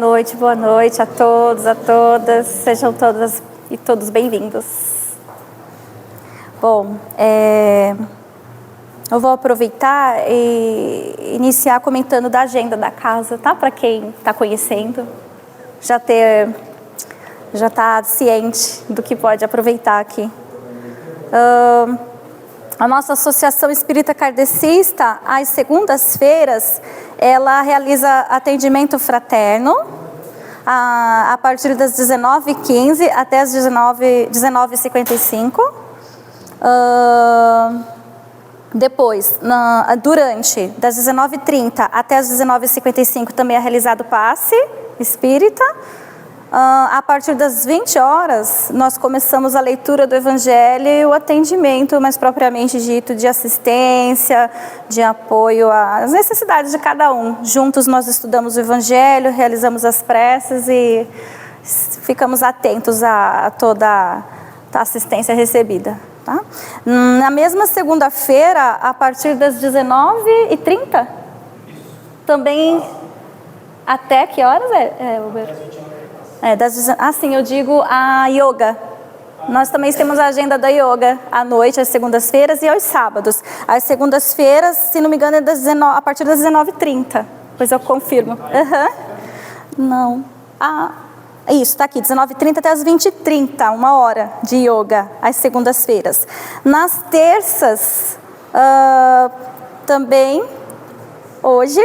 Boa noite a todos, a todas. Sejam todas e todos bem-vindos. Bom, eu vou aproveitar e iniciar comentando da agenda da casa, tá? Para quem está conhecendo, já está ciente do que pode aproveitar aqui. A nossa Associação Espírita Kardecista, às segundas-feiras, ela realiza atendimento fraterno a partir das 19h15 até as 19h55. Depois, durante das 19h30 até as 19h55 também é realizado passe espírita. A partir das 20 horas, nós começamos a leitura do Evangelho e o atendimento, mais propriamente dito, de assistência, de apoio às necessidades de cada um. Juntos nós estudamos o Evangelho, realizamos as preces e ficamos atentos a toda a assistência recebida. Tá? Na mesma segunda-feira, a partir das 19h30, também até que horas sim, eu digo a yoga. Nós também temos a agenda da yoga à noite, às segundas-feiras e aos sábados. Às segundas-feiras, se não me engano, é a partir das 19h30. Pois eu confirmo. Não. Isso, está aqui, 19h30 até as 20h30, 1 hora de yoga, às segundas-feiras. Nas terças, também, hoje,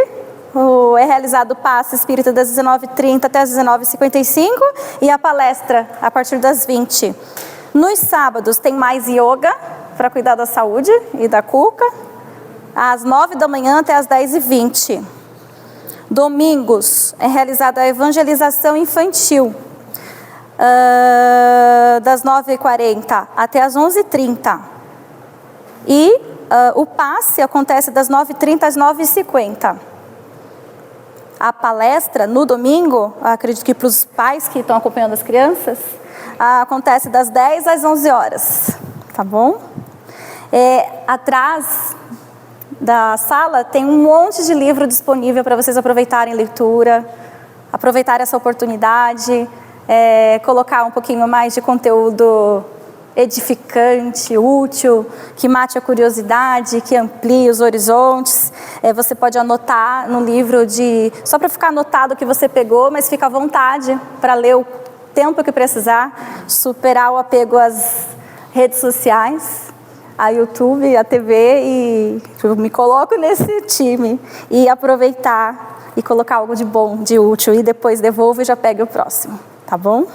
é realizado o passe espírita das 19h30 até as 19h55 e a palestra a partir das 20h. Nos sábados tem mais yoga para cuidar da saúde e da cuca, às 9 da manhã até as 10h20. Domingos é realizada a evangelização infantil, das 9h40 até as 11h30. E o passe acontece das 9h30 às 9h50. A palestra no domingo, acredito que para os pais que estão acompanhando as crianças, acontece das 10 às 11 horas, tá bom? Atrás da sala tem um monte de livro disponível para vocês aproveitarem leitura, aproveitar essa oportunidade, colocar um pouquinho mais de conteúdo edificante, útil, que mate a curiosidade, que amplie os horizontes. Você pode anotar no livro só para ficar anotado o que você pegou, mas fica à vontade para ler o tempo que precisar, superar o apego às redes sociais, a YouTube, a TV, e eu me coloco nesse time, e aproveitar e colocar algo de bom, de útil, e depois devolvo e já pego o próximo, tá bom?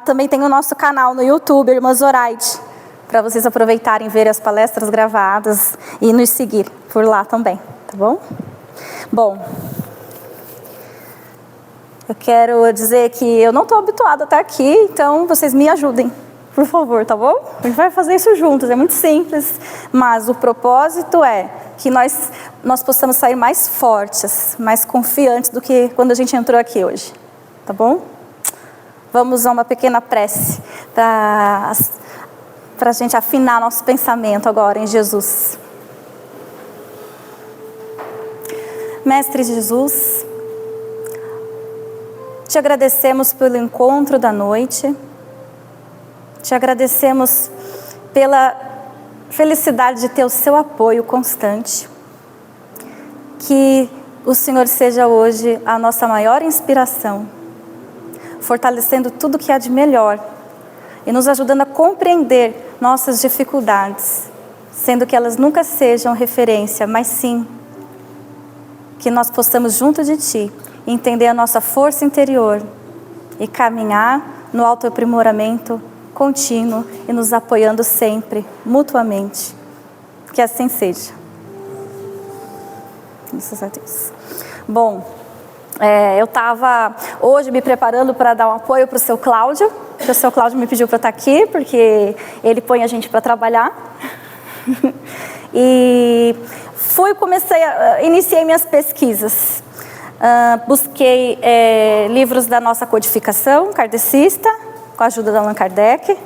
Também tem o nosso canal no YouTube, Irmã Zoraide, para vocês aproveitarem, ver as palestras gravadas e nos seguir por lá também, tá bom? Bom, eu quero dizer que eu não estou habituada a estar aqui, então vocês me ajudem, por favor, tá bom? A gente vai fazer isso juntos, é muito simples, mas o propósito é que nós possamos sair mais fortes, mais confiantes do que quando a gente entrou aqui hoje, tá bom? Vamos a uma pequena prece para a gente afinar nosso pensamento agora em Jesus. Mestre Jesus, te agradecemos pelo encontro da noite, te agradecemos pela felicidade de ter o seu apoio constante. Que o Senhor seja hoje a nossa maior inspiração, fortalecendo tudo que há de melhor e nos ajudando a compreender nossas dificuldades, sendo que elas nunca sejam referência, mas sim que nós possamos junto de Ti entender a nossa força interior e caminhar no autoaprimoramento contínuo e nos apoiando sempre, mutuamente. Que assim seja. Graças a Deus. Bom, eu estava hoje me preparando para dar um apoio para o seu Cláudio, porque o seu Cláudio me pediu para estar aqui, porque ele põe a gente para trabalhar. E iniciei minhas pesquisas. Busquei livros da nossa codificação kardecista, com a ajuda da Allan Kardec,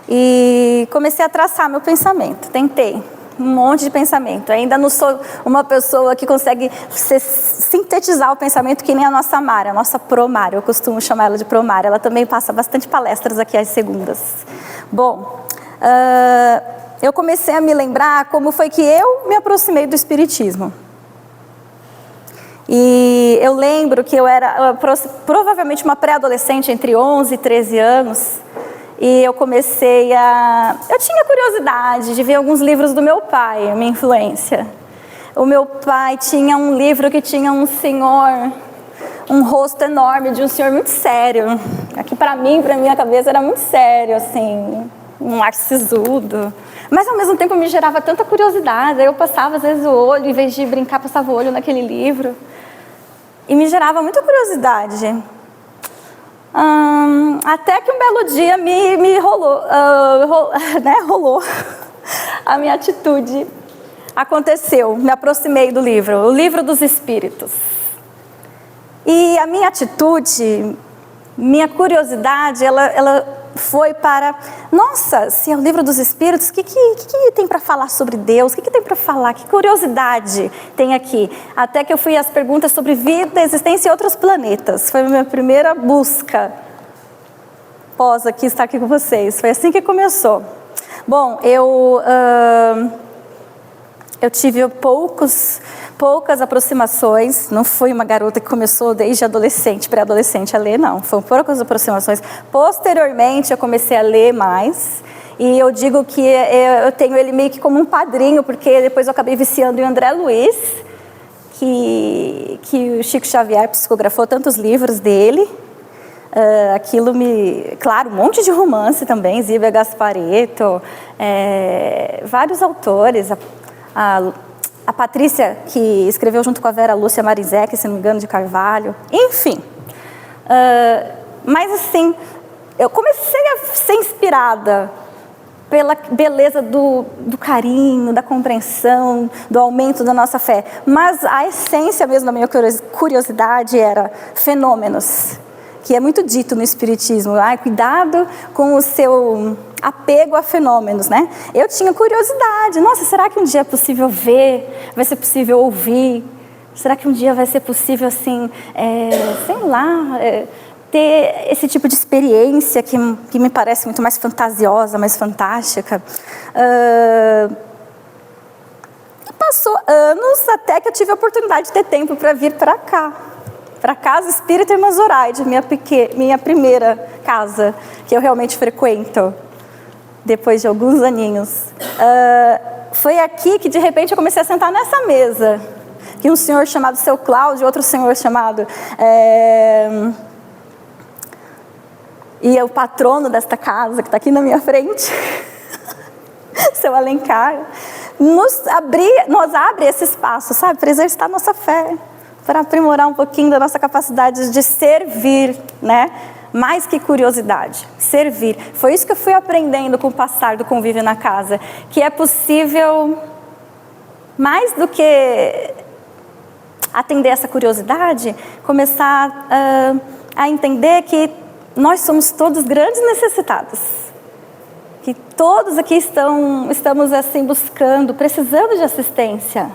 e comecei a traçar meu pensamento. Tentei um monte de pensamento. Ainda não sou uma pessoa que consegue sintetizar o pensamento que nem a nossa Mara, a nossa Promara. Eu costumo chamar ela de Promara. Ela também passa bastante palestras aqui às segundas. Bom, eu comecei a me lembrar como foi que eu me aproximei do Espiritismo. E eu lembro que eu era provavelmente uma pré-adolescente, entre 11 e 13 anos, e eu comecei eu tinha curiosidade de ver alguns livros do meu pai, minha influência. O meu pai tinha um livro que tinha um senhor, um rosto enorme de um senhor muito sério. Aqui para minha cabeça era muito sério, assim, um ar sisudo. Mas ao mesmo tempo me gerava tanta curiosidade. Aí eu passava às vezes o olho, em vez de brincar, passava o olho naquele livro. E me gerava muita curiosidade. Até que um belo dia me rolou, rolou a minha atitude. Aconteceu, me aproximei do livro, o Livro dos Espíritos. E a minha atitude, minha curiosidade, ela foi para, nossa, se é o Livro dos Espíritos, o que tem para falar sobre Deus? O que tem para falar? Que curiosidade tem aqui? Até que eu fui às perguntas sobre vida, existência e outros planetas. Foi a minha primeira busca após estar aqui com vocês. Foi assim que começou. Bom, eu tive poucas aproximações. Não fui uma garota que começou desde adolescente, pré-adolescente a ler, não. Foram poucas aproximações. Posteriormente, eu comecei a ler mais. E eu digo que eu tenho ele meio que como um padrinho, porque depois eu acabei viciando em André Luiz, que o Chico Xavier psicografou tantos livros dele. Aquilo claro, um monte de romance também, Zíbia Gasparetto, vários autores, a Patrícia, que escreveu junto com a Vera Lúcia Marizek, se não me engano, de Carvalho, enfim. Mas assim, eu comecei a ser inspirada pela beleza do carinho, da compreensão, do aumento da nossa fé. Mas a essência mesmo da minha curiosidade era fenômenos, que é muito dito no Espiritismo. Cuidado com o seu apego a fenômenos, né? Eu tinha curiosidade. Nossa, será que um dia é possível ver? Vai ser possível ouvir? Será que um dia vai ser possível, assim, sei lá, ter esse tipo de experiência que me parece muito mais fantasiosa, mais fantástica? E passou anos até que eu tive a oportunidade de ter tempo para vir para cá. Para a Casa Espírita Irmã Zoraide, minha primeira casa, que eu realmente frequento, depois de alguns aninhos. Foi aqui que, de repente, eu comecei a sentar nessa mesa, que um senhor chamado Seu Cláudio, outro senhor chamado... E é o patrono desta casa, que está aqui na minha frente, Seu Alencar, nos abre esse espaço, sabe, para exercitar nossa fé, para aprimorar um pouquinho da nossa capacidade de servir, né? Mais que curiosidade, servir. Foi isso que eu fui aprendendo com o passar do convívio na casa, que é possível, mais do que atender essa curiosidade, começar a entender que nós somos todos grandes necessitados, que todos aqui estamos assim buscando, precisando de assistência.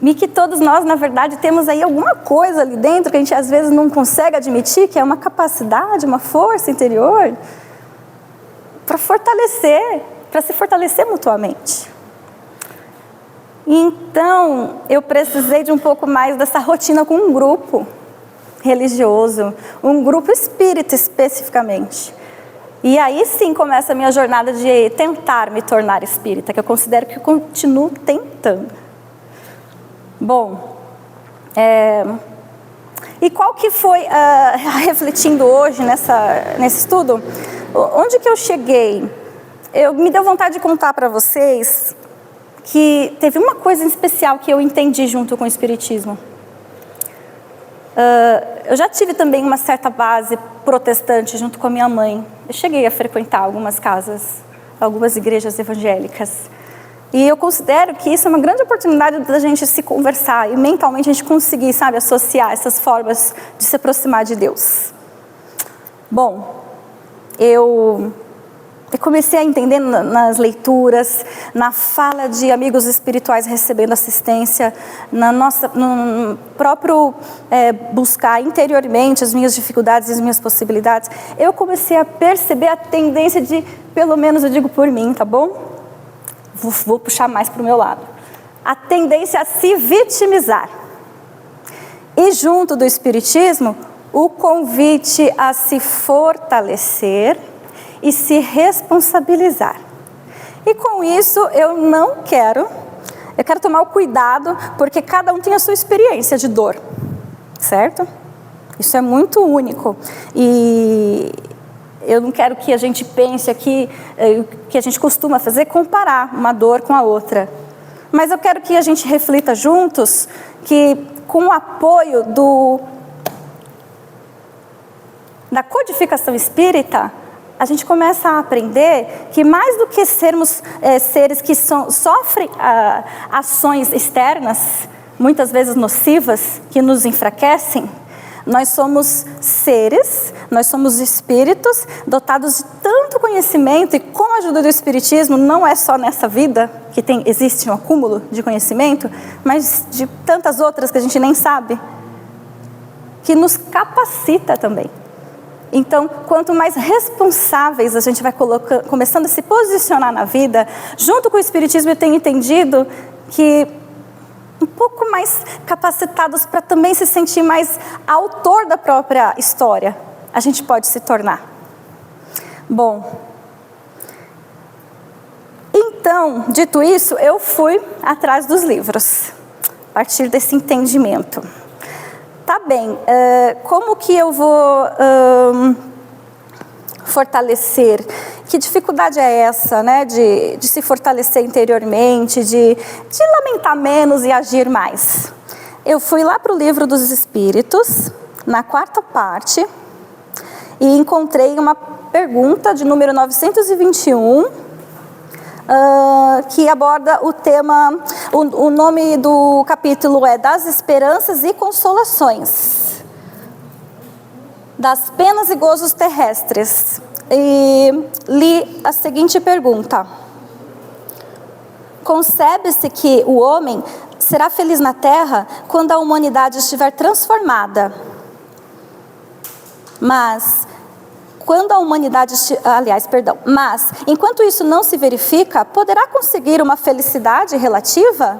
E que todos nós, na verdade, temos aí alguma coisa ali dentro que a gente às vezes não consegue admitir, que é uma capacidade, uma força interior para se fortalecer mutuamente. Então, eu precisei de um pouco mais dessa rotina com um grupo religioso, um grupo espírita especificamente. E aí sim começa a minha jornada de tentar me tornar espírita, que eu considero que eu continuo tentando. Bom, e qual que foi, refletindo hoje nesse estudo, onde que eu cheguei? Me deu vontade de contar para vocês que teve uma coisa em especial que eu entendi junto com o Espiritismo. Eu já tive também uma certa base protestante junto com a minha mãe. Eu cheguei a frequentar algumas casas, algumas igrejas evangélicas. E eu considero que isso é uma grande oportunidade da gente se conversar e mentalmente a gente conseguir, sabe, associar essas formas de se aproximar de Deus. Bom, eu Eu comecei a entender nas leituras, na fala de amigos espirituais recebendo assistência, no próprio buscar interiormente as minhas dificuldades e as minhas possibilidades. Eu comecei a perceber a tendência de, pelo menos eu digo por mim, tá bom? Vou puxar mais para o meu lado. A tendência a se vitimizar. E junto do Espiritismo, o convite a se fortalecer e se responsabilizar. E com isso eu quero tomar o cuidado, porque cada um tem a sua experiência de dor, certo? Isso é muito único. E eu não quero que a gente pense aqui, o que a gente costuma fazer, comparar uma dor com a outra. Mas eu quero que a gente reflita juntos, que com o apoio da codificação espírita, a gente começa a aprender que mais do que sermos seres que sofrem ações externas, muitas vezes nocivas, que nos enfraquecem, nós somos seres, nós somos espíritos dotados de tanto conhecimento, e com a ajuda do Espiritismo, não é só nessa vida que existe um acúmulo de conhecimento, mas de tantas outras que a gente nem sabe, que nos capacita também. Então, quanto mais responsáveis a gente vai começando a se posicionar na vida, junto com o Espiritismo eu tenho entendido que um pouco mais capacitados para também se sentir mais autor da própria história, a gente pode se tornar. Bom, então, dito isso, eu fui atrás dos livros, a partir desse entendimento. Tá bem, como que eu vou fortalecer? Que dificuldade é essa, né? De se fortalecer interiormente, de lamentar menos e agir mais? Eu fui lá para o Livro dos Espíritos, na 4ª parte, e encontrei uma pergunta de número 921, que aborda o tema, o nome do capítulo é Das Esperanças e Consolações, das penas e gozos terrestres. E li a seguinte pergunta: concebe-se que o homem será feliz na Terra quando a humanidade estiver transformada, mas enquanto isso não se verifica, poderá conseguir uma felicidade relativa?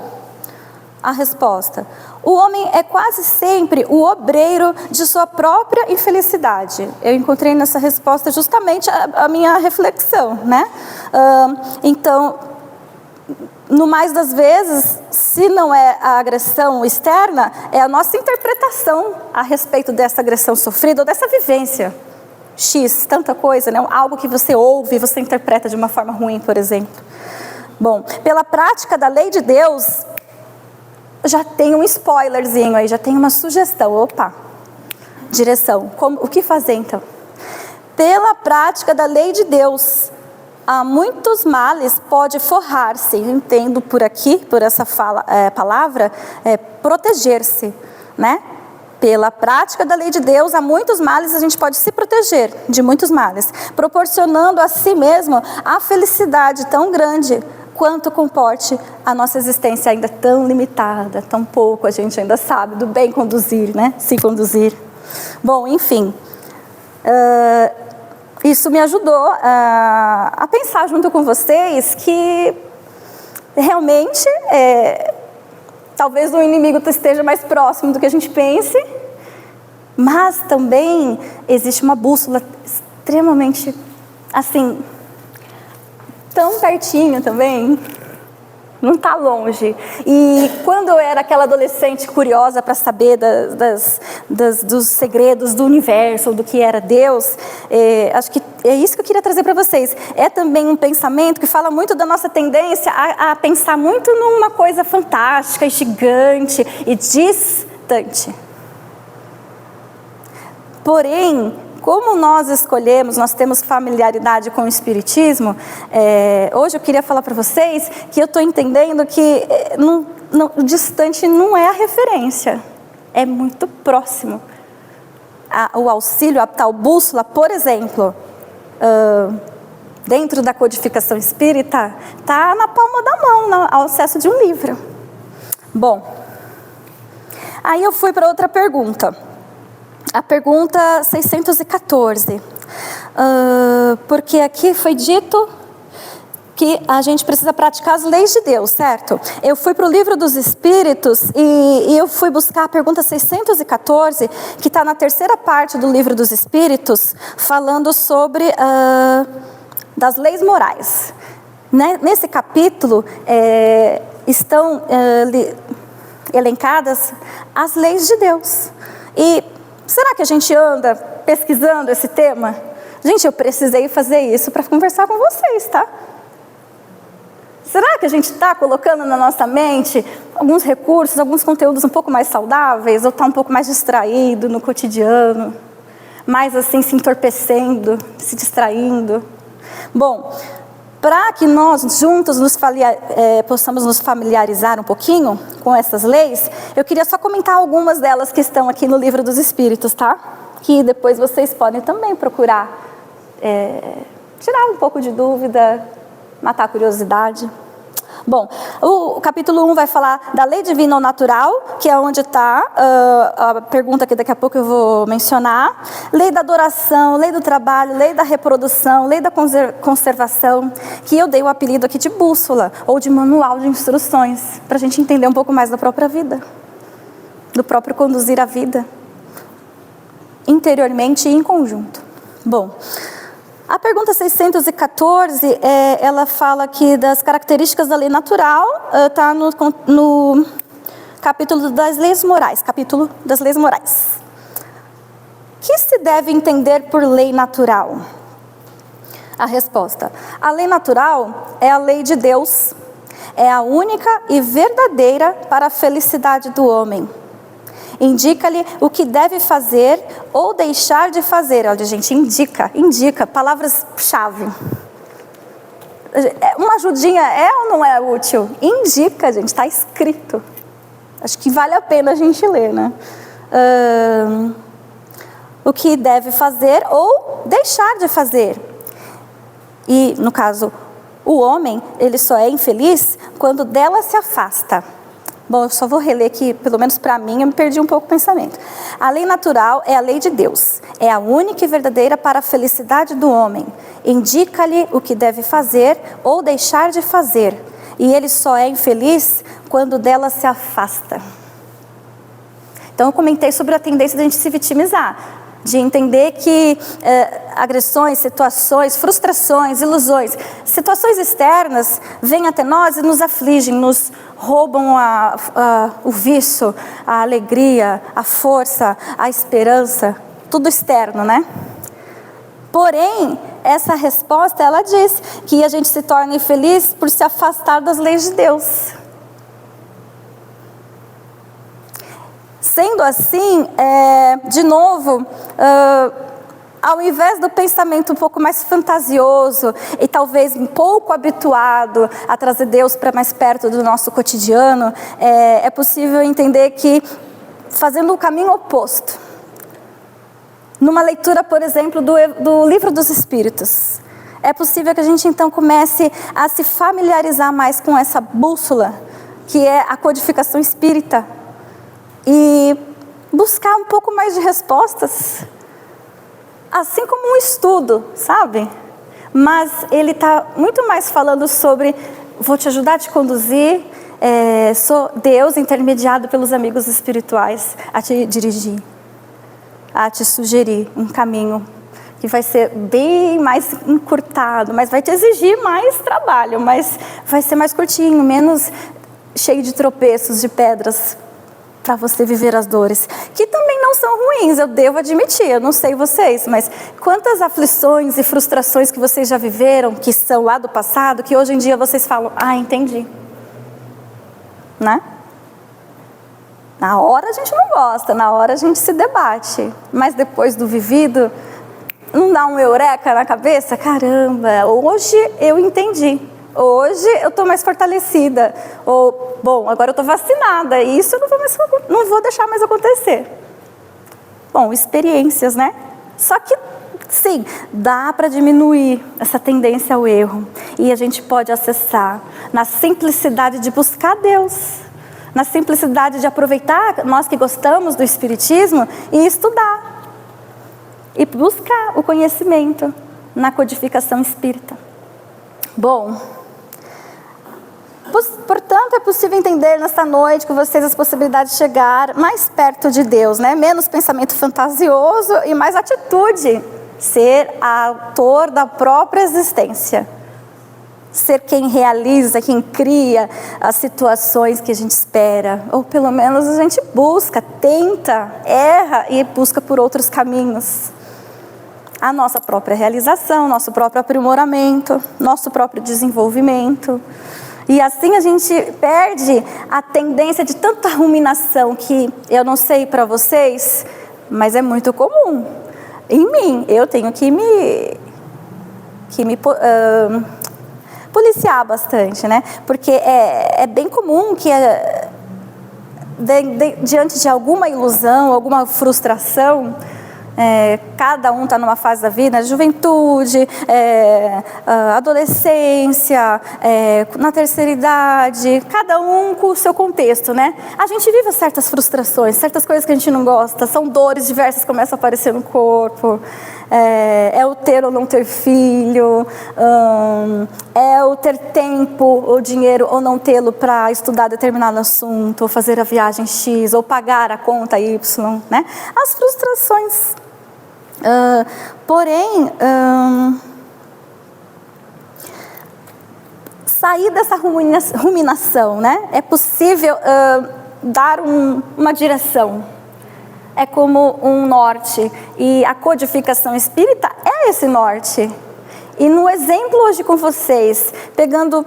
A resposta: o homem é quase sempre o obreiro de sua própria infelicidade. Eu encontrei nessa resposta justamente a minha reflexão, né? Então, no mais das vezes, se não é a agressão externa, é a nossa interpretação a respeito dessa agressão sofrida ou dessa vivência. X, tanta coisa, né? Algo que você ouve e você interpreta de uma forma ruim, por exemplo. Bom, pela prática da lei de Deus, já tem um spoilerzinho aí, já tem uma sugestão. Opa, direção. O que fazer então? Pela prática da lei de Deus, há muitos males pode forrar-se. Entendo por aqui, por essa palavra, proteger-se, né? Pela prática da lei de Deus, há muitos males, a gente pode se proteger de muitos males, proporcionando a si mesmo a felicidade tão grande quanto comporte a nossa existência ainda tão limitada, tão pouco a gente ainda sabe do bem conduzir, né? Se conduzir. Bom, enfim, isso me ajudou a pensar junto com vocês que realmente talvez o inimigo esteja mais próximo do que a gente pense, mas também existe uma bússola extremamente, assim, tão pertinho também, não está longe. E quando eu era aquela adolescente curiosa para saber dos segredos do universo, do que era Deus, acho que é isso que eu queria trazer para vocês. É também um pensamento que fala muito da nossa tendência a pensar muito numa coisa fantástica e gigante e distante. Porém, como nós escolhemos, nós temos familiaridade com o Espiritismo, hoje eu queria falar para vocês que eu estou entendendo que o distante não é a referência, é muito próximo. O auxílio, a tal bússola, por exemplo, dentro da codificação espírita, está na palma da mão, ao acesso de um livro. Bom, aí eu fui para outra pergunta. A pergunta 614. Porque aqui foi dito que a gente precisa praticar as leis de Deus, certo? Eu fui para o Livro dos Espíritos e eu fui buscar a pergunta 614, que está na terceira parte do Livro dos Espíritos, falando sobre das leis morais. Nesse capítulo estão elencadas as leis de Deus. E será que a gente anda pesquisando esse tema? Gente, eu precisei fazer isso para conversar com vocês, tá? Será que a gente está colocando na nossa mente alguns recursos, alguns conteúdos um pouco mais saudáveis, ou está um pouco mais distraído no cotidiano, mais assim se entorpecendo, se distraindo? Bom, para que nós juntos possamos nos familiarizar um pouquinho com essas leis, eu queria só comentar algumas delas que estão aqui no Livro dos Espíritos, tá? Que depois vocês podem também procurar tirar um pouco de dúvida, matar a curiosidade. Bom, o capítulo 1 vai falar da lei divina ou natural, que é onde está a pergunta que daqui a pouco eu vou mencionar. Lei da adoração, lei do trabalho, lei da reprodução, lei da conservação, que eu dei o apelido aqui de bússola, ou de manual de instruções, para a gente entender um pouco mais da própria vida, do próprio conduzir a vida, interiormente e em conjunto. Bom, a pergunta 614, ela fala aqui das características da lei natural, está no capítulo das leis morais, capítulo das leis morais. O que se deve entender por lei natural? A resposta: a lei natural é a lei de Deus, é a única e verdadeira para a felicidade do homem. Indica-lhe o que deve fazer ou deixar de fazer. Olha, gente, indica, palavras-chave. Uma ajudinha é ou não é útil? Indica, gente, está escrito. Acho que vale a pena a gente ler, né? O que deve fazer ou deixar de fazer. E, no caso, o homem, ele só é infeliz quando dela se afasta. Bom, eu só vou reler aqui, pelo menos para mim, eu me perdi um pouco o pensamento. A lei natural é a lei de Deus. É a única e verdadeira para a felicidade do homem. Indica-lhe o que deve fazer ou deixar de fazer. E ele só é infeliz quando dela se afasta. Então eu comentei sobre a tendência da gente se vitimizar. De entender que agressões, situações, frustrações, ilusões, situações externas vêm até nós e nos afligem, nos roubam o vício, a alegria, a força, a esperança, tudo externo, né? Porém, essa resposta, ela diz que a gente se torna infeliz por se afastar das leis de Deus. Sendo assim, de novo, ao invés do pensamento um pouco mais fantasioso e talvez um pouco habituado a trazer Deus para mais perto do nosso cotidiano, é possível entender que, fazendo o caminho oposto, numa leitura, por exemplo, do Livro dos Espíritos, é possível que a gente então comece a se familiarizar mais com essa bússola, que é a codificação espírita, e buscar um pouco mais de respostas, assim como um estudo, sabe? Mas ele está muito mais falando sobre: vou te ajudar a te conduzir, sou Deus intermediado pelos amigos espirituais a te dirigir, a te sugerir um caminho que vai ser bem mais encurtado, mas vai te exigir mais trabalho, mas vai ser mais curtinho, menos cheio de tropeços, de pedras, para você viver as dores, que também não são ruins, eu devo admitir, eu não sei vocês, mas quantas aflições e frustrações que vocês já viveram, que são lá do passado, que hoje em dia vocês falam: entendi, né? Na hora a gente não gosta, na hora a gente se debate, mas depois do vivido, não dá um eureka na cabeça? Caramba, hoje eu entendi. Hoje eu estou mais fortalecida. Ou, bom, agora eu estou vacinada. E isso eu não vou deixar mais acontecer. Bom, experiências, né? Só que Sim, dá para diminuir essa tendência ao erro. E a gente pode acessar na simplicidade de buscar Deus, na simplicidade de aproveitar, nós que gostamos do Espiritismo, e estudar. E buscar o conhecimento na codificação espírita. Bom, portanto, é possível entender nesta noite com vocês as possibilidades de chegar mais perto de Deus, né? Menos pensamento fantasioso e mais atitude. Ser autor da própria existência. Ser quem realiza, quem cria as situações que a gente espera. Ou pelo menos a gente busca, tenta, erra e busca por outros caminhos. A nossa própria realização, nosso próprio aprimoramento, nosso próprio desenvolvimento. E assim a gente perde a tendência de tanta ruminação que eu não sei para vocês, mas é muito comum. Em mim, eu tenho que me policiar bastante, né? Porque é bem comum que diante de alguma ilusão, alguma frustração, cada um está numa fase da vida, juventude, adolescência, na terceira idade, cada um com o seu contexto, né? A gente vive certas frustrações, certas coisas que a gente não gosta, são dores diversas que começam a aparecer no corpo, é o ter ou não ter filho, é o ter tempo ou dinheiro ou não tê-lo para estudar determinado assunto, ou fazer a viagem X, ou pagar a conta Y, né? As frustrações. Porém, sair dessa ruminação, né? É possível dar uma direção. É como um norte. E a codificação espírita é esse norte. E no exemplo hoje com vocês, pegando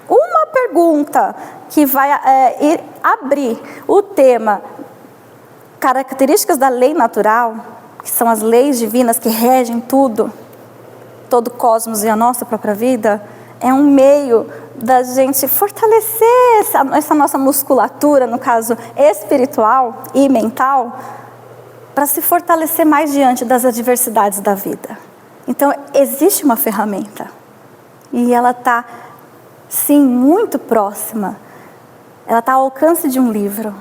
uma pergunta que vai abrir o tema características da lei natural, que são as leis divinas que regem tudo, todo o cosmos e a nossa própria vida, é um meio da gente fortalecer essa nossa musculatura, no caso espiritual e mental, para se fortalecer mais diante das adversidades da vida. Então, existe uma ferramenta, e ela está, sim, muito próxima. Ela está ao alcance de um livro,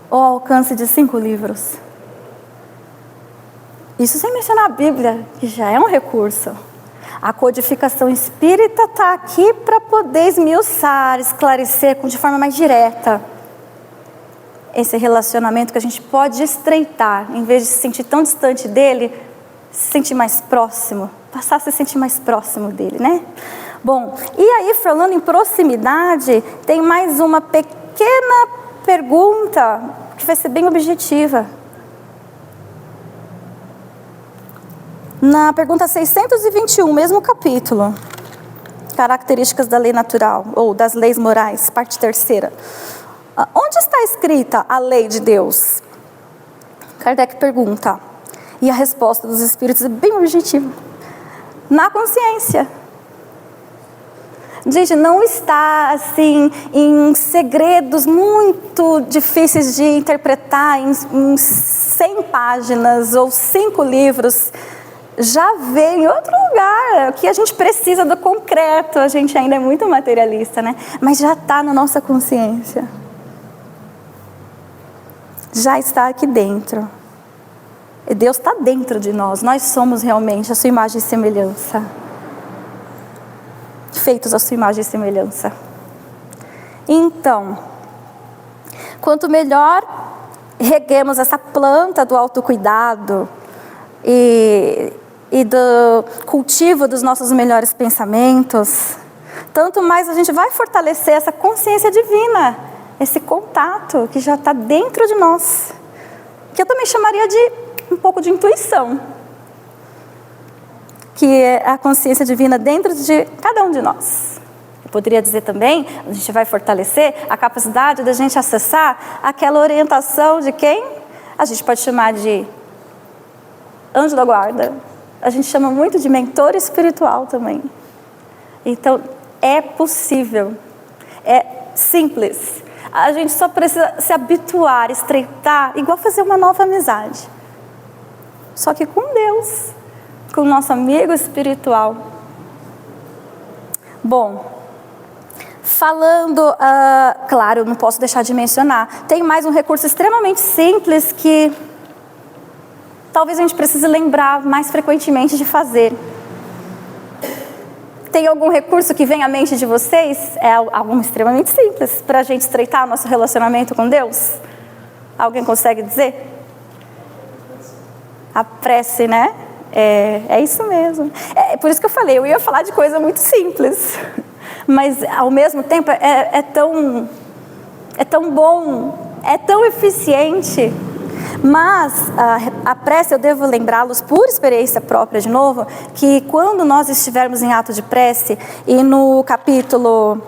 ou ao alcance de 5 livros. Isso sem mencionar a Bíblia, que já é um recurso. A codificação espírita está aqui para poder esmiuçar, esclarecer de forma mais direta esse relacionamento que a gente pode estreitar, em vez de se sentir tão distante dele, se sentir mais próximo, passar a se sentir mais próximo dele, né? Bom, e aí falando em proximidade, tem mais uma pequena pergunta que vai ser bem objetiva. Na pergunta 621, mesmo capítulo, características da lei natural, ou das leis morais, parte 3ª. Onde está escrita a lei de Deus? Kardec pergunta. E a resposta dos espíritos é bem objetiva. Na consciência. Gente, não está assim em segredos muito difíceis de interpretar em 100 páginas ou 5 livros. Já veio em outro lugar, que a gente precisa do concreto, a gente ainda é muito materialista, né? Mas já está na nossa consciência. Já está aqui dentro. E Deus está dentro de nós, nós somos realmente a sua imagem e semelhança. Feitos a sua imagem e semelhança. Então, quanto melhor reguemos essa planta do autocuidado e do cultivo dos nossos melhores pensamentos, tanto mais a gente vai fortalecer essa consciência divina, esse contato que já está dentro de nós, que eu também chamaria de um pouco de intuição, que é a consciência divina dentro de cada um de nós. Eu poderia dizer também, a gente vai fortalecer a capacidade da gente acessar aquela orientação de quem? A gente pode chamar de anjo da guarda, a gente chama muito de mentor espiritual também. Então, é possível, é simples. A gente só precisa se habituar, estreitar, igual fazer uma nova amizade. só que com Deus, com o nosso amigo espiritual. Bom, falando, claro, eu não posso deixar de mencionar, tem mais um recurso extremamente simples que talvez a gente precise lembrar mais frequentemente de fazer. Tem algum recurso que vem à mente de vocês? É algo extremamente simples para a gente estreitar nosso relacionamento com Deus? Alguém consegue dizer? A prece, né? É isso mesmo. É por isso que eu falei, eu ia falar de coisa muito simples. Mas, ao mesmo tempo, é tão bom, é tão eficiente. Mas a prece, eu devo lembrá-los por experiência própria de novo, que quando nós estivermos em ato de prece, e no capítulo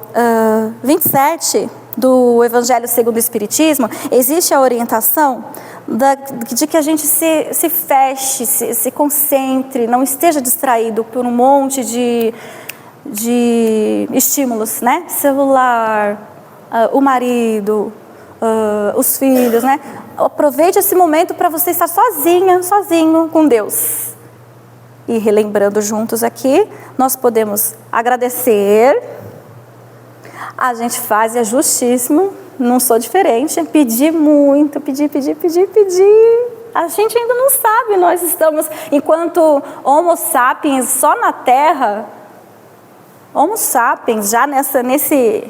27 do Evangelho segundo o Espiritismo, existe a orientação de que a gente se feche, se concentre, não esteja distraído por um monte de estímulos, né? Celular, o marido, os filhos, né? Aproveite esse momento para você estar sozinho com Deus. E relembrando juntos aqui, nós podemos agradecer, a gente faz, é justíssimo, não sou diferente, pedir muito, pedir. A gente ainda não sabe, nós estamos, enquanto Homo sapiens só na Terra, Homo sapiens já nesse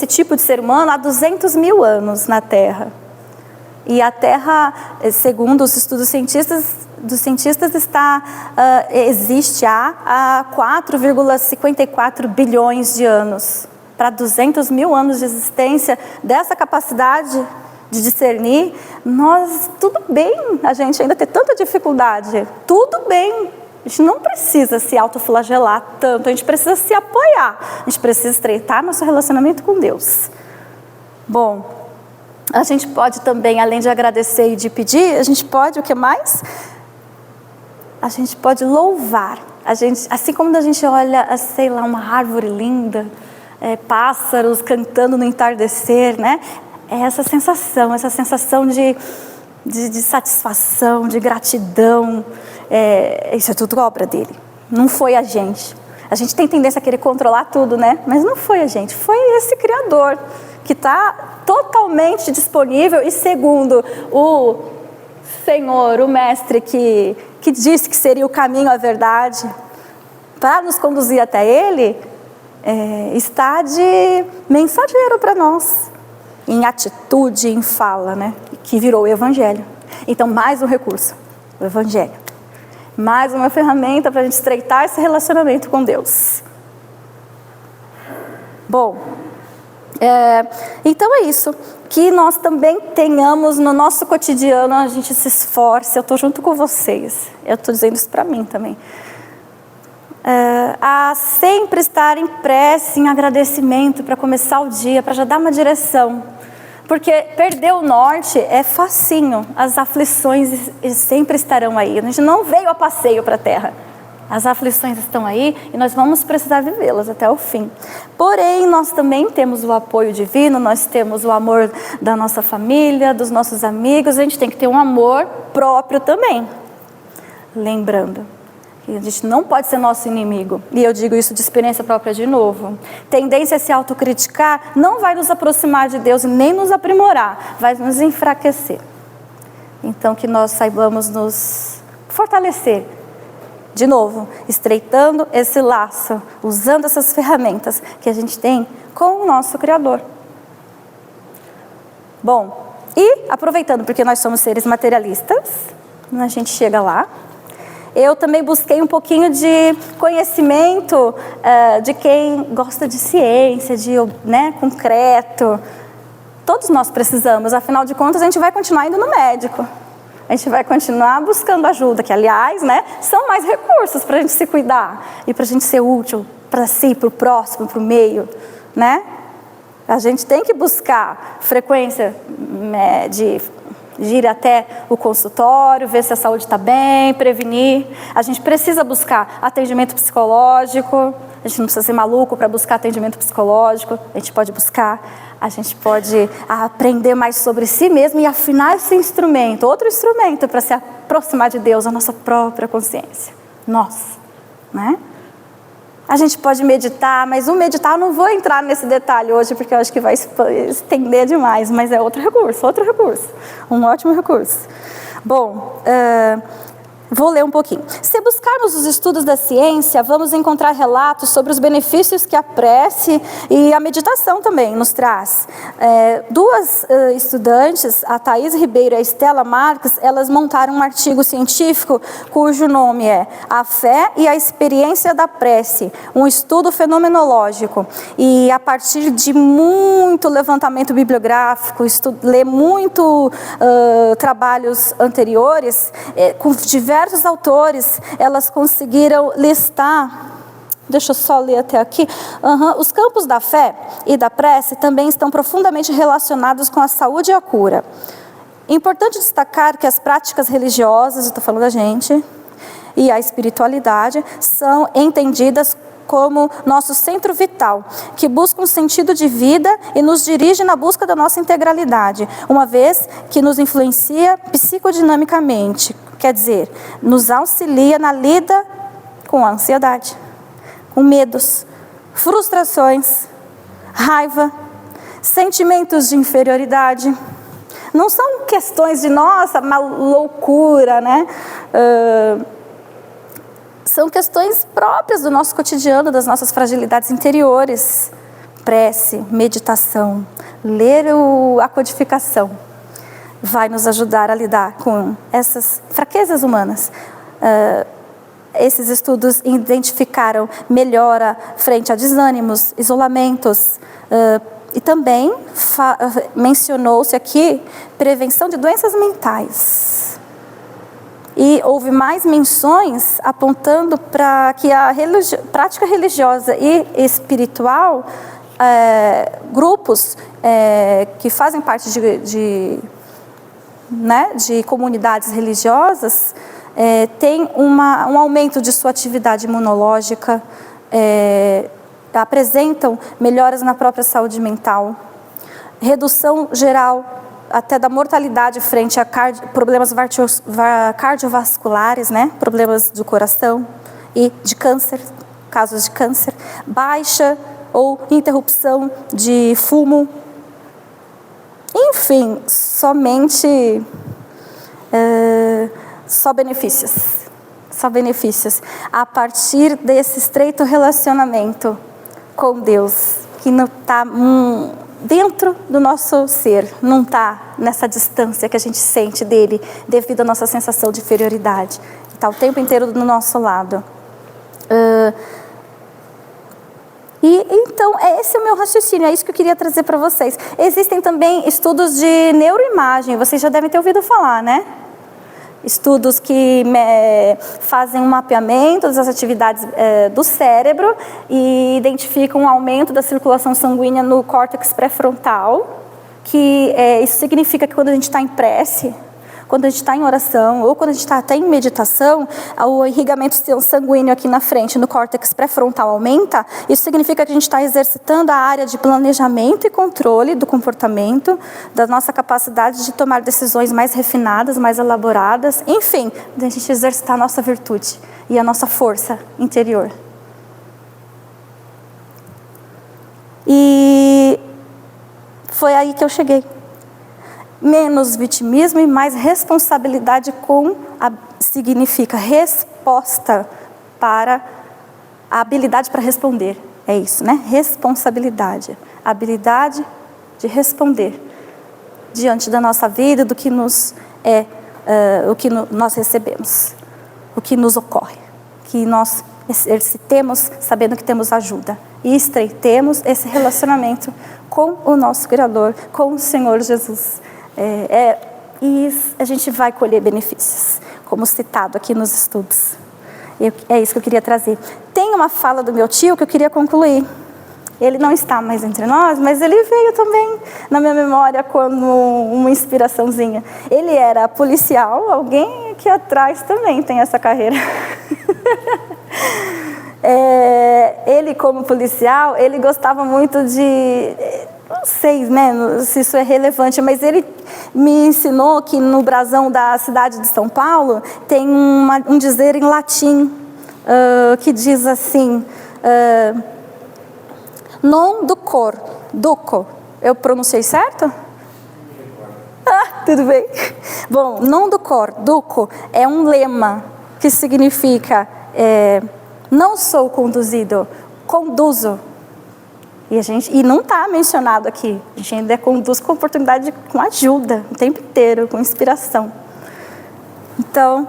tipo de ser humano há 200 mil anos na Terra. E a Terra, segundo os estudos dos cientistas, existe há 4,54 bilhões de anos. Para 200 mil anos de existência, dessa capacidade de discernir, tudo bem, a gente ainda tem tanta dificuldade, tudo bem. A gente não precisa se autoflagelar tanto, a gente precisa se apoiar, a gente precisa estreitar nosso relacionamento com Deus. Bom, a gente pode também, além de agradecer e de pedir, a gente pode, o que mais? A gente pode louvar. Assim como a gente olha, sei lá, uma árvore linda, pássaros cantando no entardecer, né? É essa sensação de satisfação, de gratidão. Isso é tudo obra dele. Não foi a gente. A gente tem tendência a querer controlar tudo, né? Mas não foi a gente, foi esse Criador que está totalmente disponível e segundo o Senhor, o Mestre que disse que seria o caminho, a verdade, para nos conduzir até Ele, está de mensageiro para nós, em atitude, em fala, né? Que virou o Evangelho. Então, mais um recurso, o Evangelho. Mais uma ferramenta para a gente estreitar esse relacionamento com Deus. Bom, então é isso. Que nós também tenhamos no nosso cotidiano, a gente se esforce, eu estou junto com vocês, eu estou dizendo isso para mim também, a sempre estar em prece, em agradecimento para começar o dia, para já dar uma direção. Porque perder o norte é facinho, as aflições sempre estarão aí. A gente não veio a passeio para a terra. As aflições estão aí e nós vamos precisar vivê-las até o fim. Porém, nós também temos o apoio divino, nós temos o amor da nossa família, dos nossos amigos, a gente tem que ter um amor próprio também. Lembrando que a gente não pode ser nosso inimigo. E eu digo isso de experiência própria de novo. Tendência a se autocriticar não vai nos aproximar de Deus e nem nos aprimorar, vai nos enfraquecer. Então, que nós saibamos nos fortalecer. De novo, estreitando esse laço, usando essas ferramentas que a gente tem com o nosso Criador. Bom, e aproveitando, porque nós somos seres materialistas, a gente chega lá, eu também busquei um pouquinho de conhecimento de quem gosta de ciência, concreto. Todos nós precisamos, afinal de contas, a gente vai continuar indo no médico. A gente vai continuar buscando ajuda, que aliás, são mais recursos para a gente se cuidar e para a gente ser útil para si, para o próximo, para o meio, né? A gente tem que buscar frequência de de ir até o consultório, ver se a saúde está bem, prevenir. A gente precisa buscar atendimento psicológico. A gente não precisa ser maluco para buscar atendimento psicológico. A gente pode buscar, a gente pode aprender mais sobre si mesmo e afinar esse instrumento, outro instrumento para se aproximar de Deus, a nossa própria consciência. Nós, né? A gente pode meditar, mas o meditar, eu não vou entrar nesse detalhe hoje, porque eu acho que vai estender demais, mas é outro recurso, um ótimo recurso. Bom, vou ler um pouquinho. Se buscarmos os estudos da ciência, vamos encontrar relatos sobre os benefícios que a prece e a meditação também nos traz. Duas estudantes, a Thaís Ribeiro e a Estela Marques, elas montaram um artigo científico cujo nome é A Fé e a Experiência da Prece, um estudo fenomenológico. E a partir de muito levantamento bibliográfico, ler muito trabalhos anteriores, com diversos autores, elas conseguiram listar, deixa eu só ler até aqui, os campos da fé e da prece também estão profundamente relacionados com a saúde e a cura. Importante destacar que as práticas religiosas, eu estou falando da gente, e a espiritualidade são entendidas como nosso centro vital, que busca um sentido de vida e nos dirige na busca da nossa integralidade, uma vez que nos influencia psicodinamicamente, quer dizer, nos auxilia na lida com a ansiedade, com medos, frustrações, raiva, sentimentos de inferioridade. Não são questões de, nossa, uma loucura, né? São questões próprias do nosso cotidiano, das nossas fragilidades interiores. Prece, meditação, ler a codificação vai nos ajudar a lidar com essas fraquezas humanas. Esses estudos identificaram melhora frente a desânimos, isolamentos, e também mencionou-se aqui prevenção de doenças mentais. E houve mais menções apontando para que a prática religiosa e espiritual, grupos que fazem parte de comunidades religiosas, têm um aumento de sua atividade imunológica, apresentam melhoras na própria saúde mental, redução geral até da mortalidade frente a problemas cardiovasculares, né? Problemas do coração e de câncer, casos de câncer, baixa ou interrupção de fumo. Enfim, só benefícios. Só benefícios. A partir desse estreito relacionamento com Deus, que não está dentro do nosso ser, não está nessa distância que a gente sente dele, devido à nossa sensação de inferioridade. Está o tempo inteiro do nosso lado. Então, esse é o meu raciocínio, é isso que eu queria trazer para vocês. Existem também estudos de neuroimagem, vocês já devem ter ouvido falar, né? Estudos que fazem um mapeamento das atividades do cérebro e identificam um aumento da circulação sanguínea no córtex pré-frontal, que isso significa que quando a gente está em prece, quando a gente está em oração ou quando a gente está até em meditação, o irrigamento sanguíneo aqui na frente, no córtex pré-frontal aumenta. Isso significa que a gente está exercitando a área de planejamento e controle do comportamento, da nossa capacidade de tomar decisões mais refinadas, mais elaboradas, enfim, da gente exercitar a nossa virtude e a nossa força interior. E foi aí que eu cheguei. Menos vitimismo e mais responsabilidade significa resposta para a habilidade para responder. É isso, né? Responsabilidade. Habilidade de responder diante da nossa vida, do que nós recebemos, o que nos ocorre. Que nós exercitemos sabendo que temos ajuda. E estreitemos esse relacionamento com o nosso Criador, com o Senhor Jesus. E a gente vai colher benefícios, como citado aqui nos estudos. É isso que eu queria trazer. Tem uma fala do meu tio que eu queria concluir. Ele não está mais entre nós, mas ele veio também na minha memória como uma inspiraçãozinha. Ele era policial, alguém aqui atrás também tem essa carreira. Ele como policial, ele gostava muito de... Não sei, né, se isso é relevante, mas ele me ensinou que no brasão da cidade de São Paulo tem um dizer em latim que diz assim... non ducor, duco. Eu pronunciei certo? Tudo bem. Bom, non ducor, duco é um lema que significa não sou conduzido, conduzo. E não está mencionado aqui. A gente ainda conduz com oportunidade, com ajuda, o tempo inteiro, com inspiração. Então,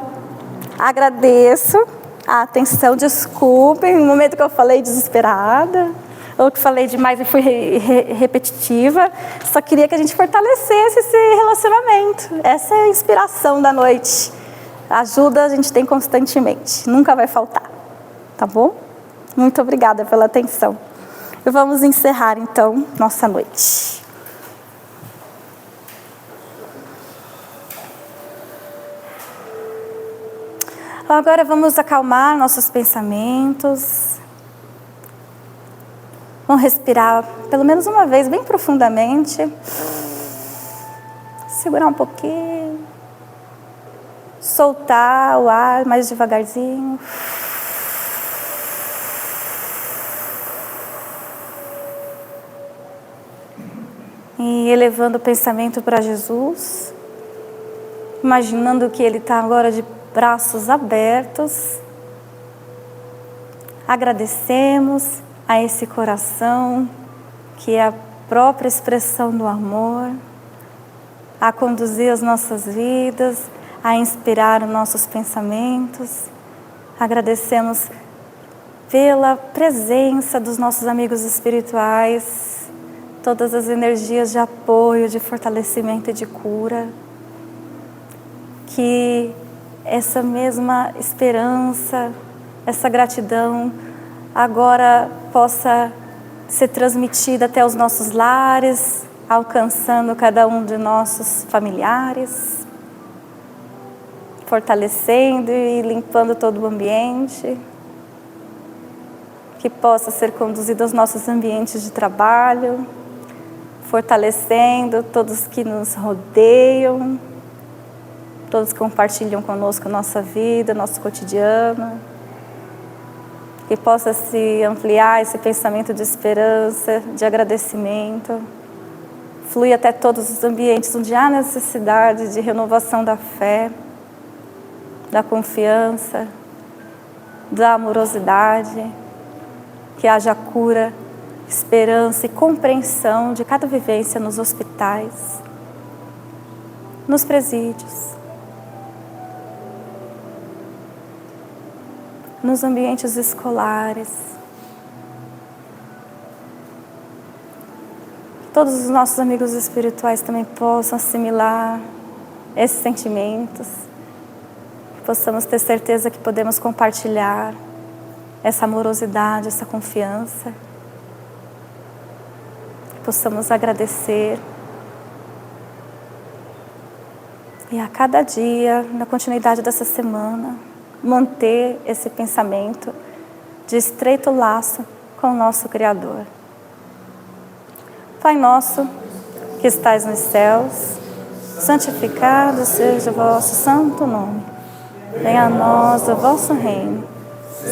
agradeço a atenção, desculpem no momento que eu falei desesperada, ou que falei demais e fui repetitiva. Só queria que a gente fortalecesse esse relacionamento. Essa é a inspiração da noite. Ajuda a gente tem constantemente, nunca vai faltar. Tá bom? Muito obrigada pela atenção. E vamos encerrar então nossa noite. Agora vamos acalmar nossos pensamentos. Vamos respirar pelo menos uma vez, bem profundamente. Segurar um pouquinho. Soltar o ar mais devagarzinho. E elevando o pensamento para Jesus. Imaginando que Ele está agora de braços abertos. Agradecemos a esse coração, que é a própria expressão do amor, a conduzir as nossas vidas, a inspirar os nossos pensamentos. Agradecemos pela presença dos nossos amigos espirituais, todas as energias de apoio, de fortalecimento e de cura. Que essa mesma esperança, essa gratidão, agora possa ser transmitida até os nossos lares, alcançando cada um de nossos familiares, fortalecendo e limpando todo o ambiente, que possa ser conduzido aos nossos ambientes de trabalho, fortalecendo todos que nos rodeiam, todos que compartilham conosco a nossa vida, nosso cotidiano. Que possa se ampliar esse pensamento de esperança, de agradecimento. Flui até todos os ambientes onde há necessidade de renovação da fé, da confiança, da amorosidade. Que haja cura, esperança e compreensão de cada vivência nos hospitais, nos presídios, nos ambientes escolares. Todos os nossos amigos espirituais também possam assimilar esses sentimentos, que possamos ter certeza que podemos compartilhar essa amorosidade, essa confiança, que possamos agradecer. E a cada dia, na continuidade dessa semana, manter esse pensamento de estreito laço com o nosso Criador. Pai nosso, que estais nos céus, santificado seja o vosso santo nome. Venha a nós o vosso reino.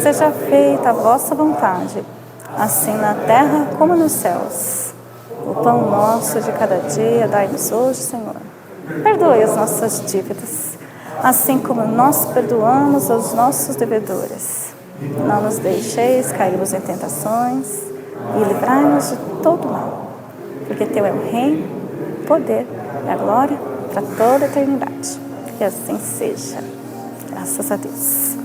Seja feita a vossa vontade, assim na terra como nos céus. O pão nosso de cada dia dai-nos hoje, Senhor. Perdoe as nossas dívidas, assim como nós perdoamos aos nossos devedores. Não nos deixeis cairmos em tentações e livrai-nos de todo mal. Porque Teu é o reino, o poder e a glória para toda a eternidade. Que assim seja. Graças a Deus.